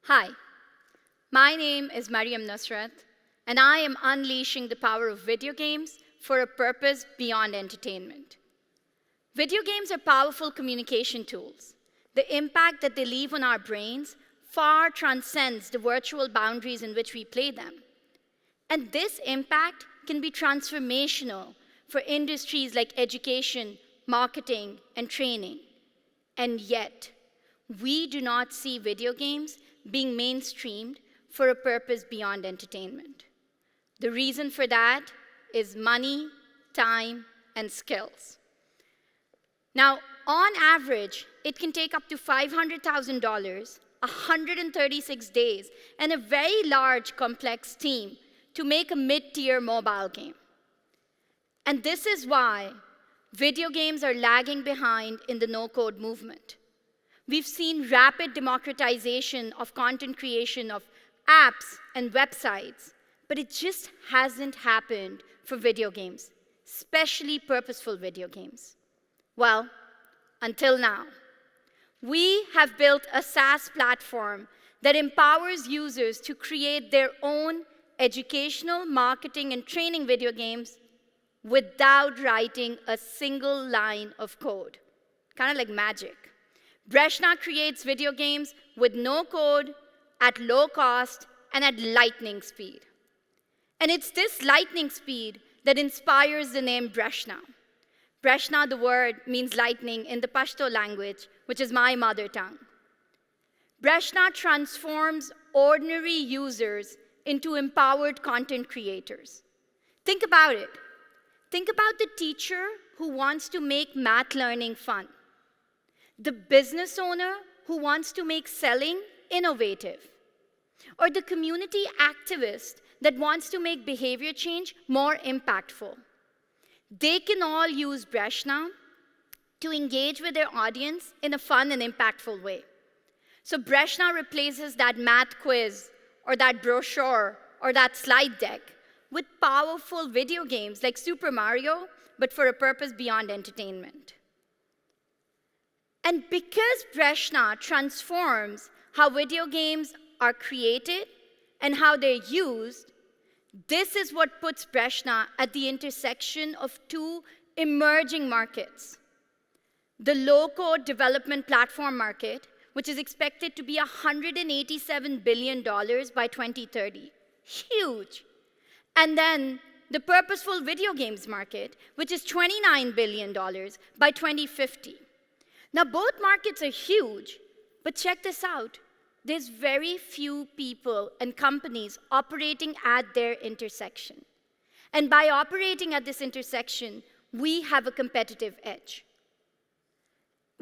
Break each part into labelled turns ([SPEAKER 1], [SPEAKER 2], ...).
[SPEAKER 1] Hi, my name is Mariam Nusrat, and I am unleashing the power of video games for a purpose beyond entertainment. Video games are powerful communication tools. The impact that they leave on our brains far transcends the virtual boundaries in which we play them. And this impact can be transformational for industries like education, marketing, and training. And yet, we do not see video games being mainstreamed for a purpose beyond entertainment. The reason for that is money, time, and skills. Now, on average, it can take up to $500,000, 136 days, and a very large, complex team to make a mid-tier mobile game. And this is why video games are lagging behind in the no-code movement. We've seen rapid democratization of content creation of apps and websites, but it just hasn't happened for video games, especially purposeful video games. Well, until now. We have built a SaaS platform that empowers users to create their own educational, marketing, and training video games without writing a single line of code, kind of like magic. Breshna creates video games with no code, at low cost, and at lightning speed. And it's this lightning speed that inspires the name Breshna. Breshna, the word, means lightning in the Pashto language, which is my mother tongue. Breshna transforms ordinary users into empowered content creators. Think about it. Think about the teacher who wants to make math learning fun, the business owner who wants to make selling innovative, or the community activist that wants to make behavior change more impactful. They can all use Breshna to engage with their audience in a fun and impactful way. So Breshna replaces that math quiz, or that brochure, or that slide deck with powerful video games like Super Mario, but for a purpose beyond entertainment. And because Breshna transforms how video games are created and how they're used, this is what puts Breshna at the intersection of two emerging markets. The low-code development platform market, which is expected to be $187 billion by 2030. Huge. And then the purposeful video games market, which is $29 billion by 2050. Now, both markets are huge, but check this out. There's very few people and companies operating at their intersection. And by operating at this intersection, we have a competitive edge.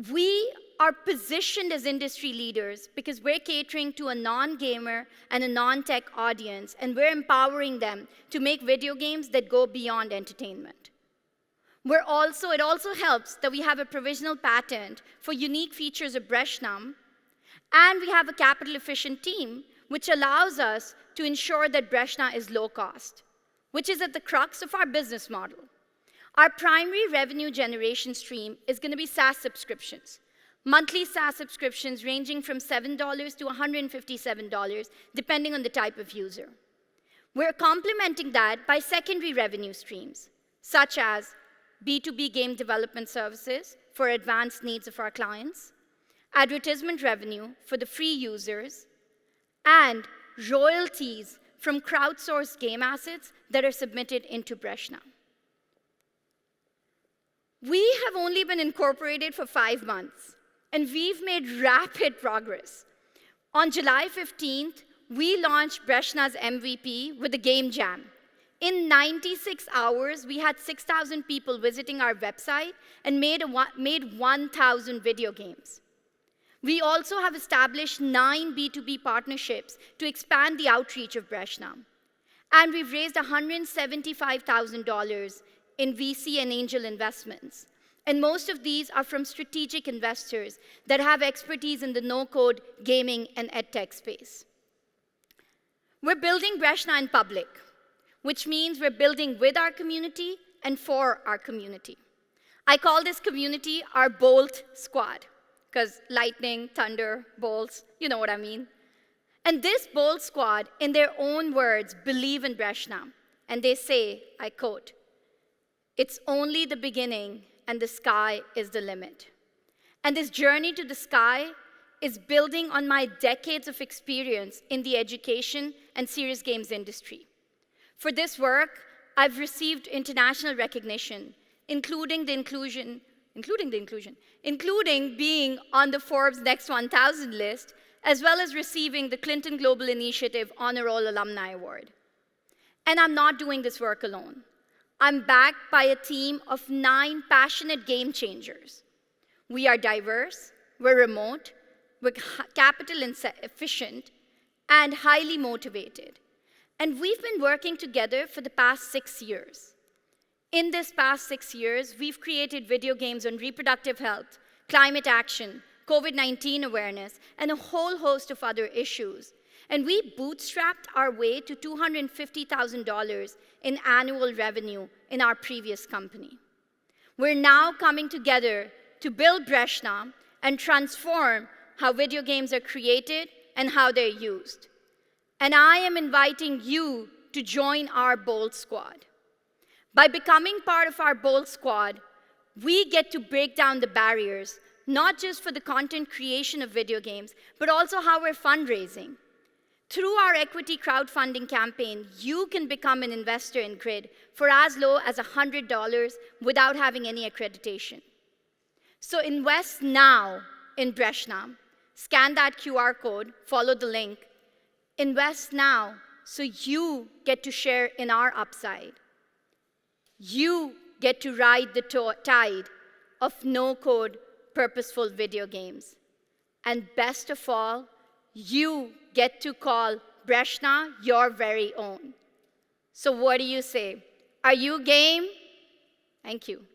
[SPEAKER 1] We are positioned as industry leaders because we're catering to a non-gamer and a non-tech audience, and we're empowering them to make video games that go beyond entertainment. It also helps that we have a provisional patent for unique features of Breshna, and we have a capital-efficient team, which allows us to ensure that Breshna is low cost, which is at the crux of our business model. Our primary revenue generation stream is going to be SaaS subscriptions, monthly SaaS subscriptions ranging from $7 to $157, depending on the type of user. We're complementing that by secondary revenue streams, such as B2B game development services for advanced needs of our clients, advertisement revenue for the free users, and royalties from crowdsourced game assets that are submitted into Breshna. We have only been incorporated for 5 months, and we've made rapid progress. On July 15th, we launched Breshna's MVP with a game jam. In 96 hours, we had 6,000 people visiting our website and made 1,000 video games. We also have established 9 B2B partnerships to expand the outreach of Breshna. And we've raised $175,000 in VC and angel investments. And most of these are from strategic investors that have expertise in the no-code gaming and edtech space. We're building Breshna in public, which means we're building with our community and for our community. I call this community our Bolt Squad, because lightning, thunder, bolts, you know what I mean. And this bold squad, in their own words, believe in Brezhnev. And they say, I quote, "It's only the beginning and the sky is the limit." And this journey to the sky is building on my decades of experience in the education and serious games industry. For this work, I've received international recognition, including being on the Forbes Next 1000 list, as well as receiving the Clinton Global Initiative Honor Roll Alumni Award. And I'm not doing this work alone. I'm backed by a team of 9 passionate game changers. We are diverse, we're remote, we're capital efficient, and highly motivated. And we've been working together for the past 6 years. In this past 6 years, we've created video games on reproductive health, climate action, COVID-19 awareness, and a whole host of other issues. And we bootstrapped our way to $250,000 in annual revenue in our previous company. We're now coming together to build Brezhnev and transform how video games are created and how they're used. And I am inviting you to join our Bold Squad. By becoming part of our Bold Squad, we get to break down the barriers, not just for the content creation of video games, but also how we're fundraising. Through our equity crowdfunding campaign, you can become an investor in Grid for as low as $100 without having any accreditation. So invest now in Brezhnev. Scan that QR code, follow the link. Invest now so you get to share in our upside. You get to ride the tide of no-code, purposeful video games. And best of all, you get to call Brezhnev your very own. So what do you say? Are you game? Thank you.